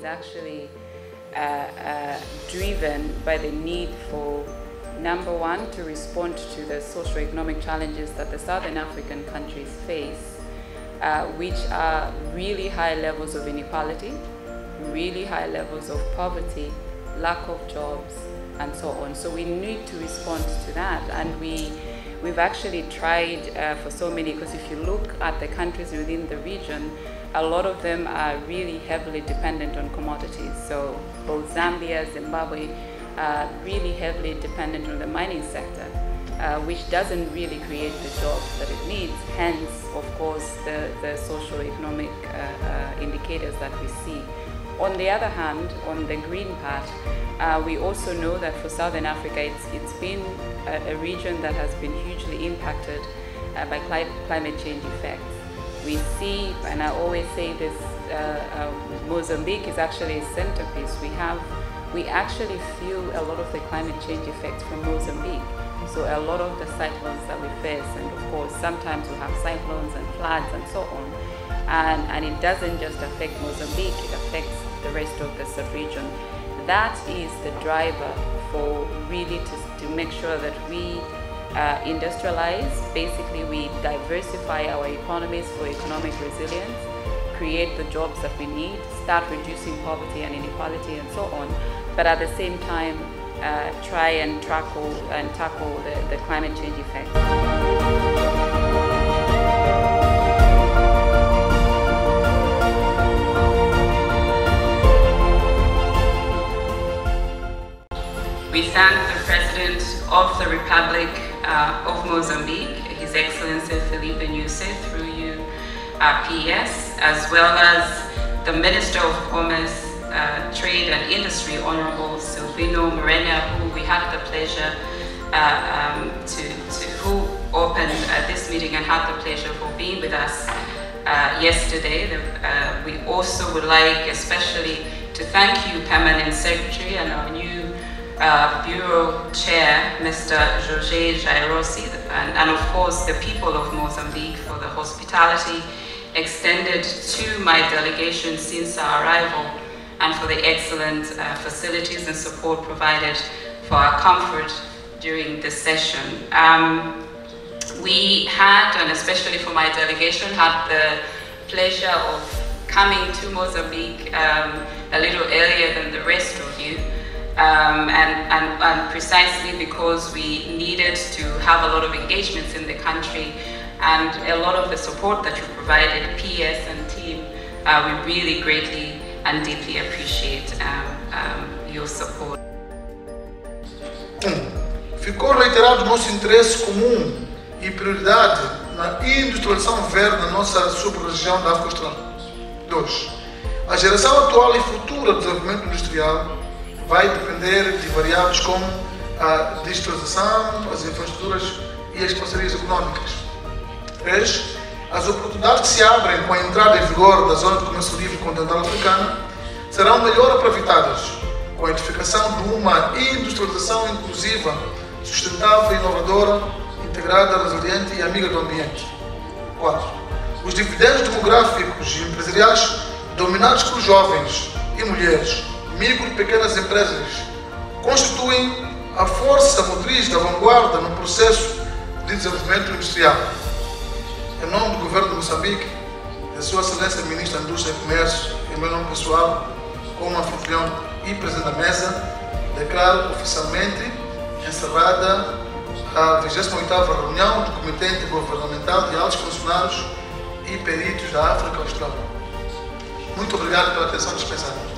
actually driven by the need for, number one, to respond to the socio-economic challenges that the Southern African countries face, which are really high levels of inequality, really high levels of poverty, lack of jobs, and so on. So we need to respond to that, and we've actually tried for so many, because if you look at the countries within the region, a lot of them are really heavily dependent on commodities. So both Zambia, Zimbabwe are really heavily dependent on the mining sector, which doesn't really create the jobs that it needs. Hence, of course, the socio-economic indicators that we see. On the other hand, on the green part, we also know that for Southern Africa, it's been a region that has been hugely impacted by climate change effects. We see, and I always say this, Mozambique is actually a centerpiece. We actually feel a lot of the climate change effects from Mozambique. So a lot of the cyclones that we face, and of course sometimes we have cyclones and floods and so on, and it doesn't just affect Mozambique, it affects the rest of the sub-region. That is the driver for really to make sure that we industrialize. Basically, we diversify our economies for economic resilience, create the jobs that we need, start reducing poverty and inequality and so on, but at the same time try and tackle the climate change effects. We thank the President of the Republic of Mozambique, His Excellency Felipe Nyusi, through you, PS, as well as the Minister of Commerce, Trade and Industry, Honorable Silvino Morena, who we had the pleasure who opened this meeting and had the pleasure for being with us yesterday. We also would like especially to thank you, Permanent Secretary, and our new Bureau Chair, Mr. Jorge Jairosi, and of course the people of Mozambique for the hospitality extended to my delegation since our arrival, and for the excellent facilities and support provided for our comfort during this session. We had, and especially for my delegation, had the pleasure of coming to Mozambique a little earlier than the rest of you. And precisely because we needed to have a lot of engagements in the country and a lot of the support that you provided, PS and team, we really greatly and deeply appreciate your support. Ficou reiterado nosso interesse comum e prioridade na industrialização verde na nossa sub-região da África Austral. 2. A geração atual e futura do desenvolvimento industrial vai depender de variáveis como a digitalização, as infraestruturas e as parcerias económicas. 3. As oportunidades que se abrem com a entrada em vigor da Zona de Comércio Livre Continental Africana serão melhor aproveitadas com a edificação de uma industrialização inclusiva, sustentável, inovadora, integrada, resiliente e amiga do ambiente. 4. Os dividendos demográficos e empresariais dominados por jovens e mulheres, micro e pequenas empresas, constituem a força motriz da vanguarda no processo de desenvolvimento industrial. Em nome do Governo de Moçambique, da Sua Excelência Ministra da Indústria e Comércio, em meu nome pessoal, como anfitrião e presidente da mesa, declaro oficialmente encerrada a 28ª Reunião do Comité Intergovernamental de Altos Funcionários e Peritos da África Austral. Muito obrigado pela atenção dispensada.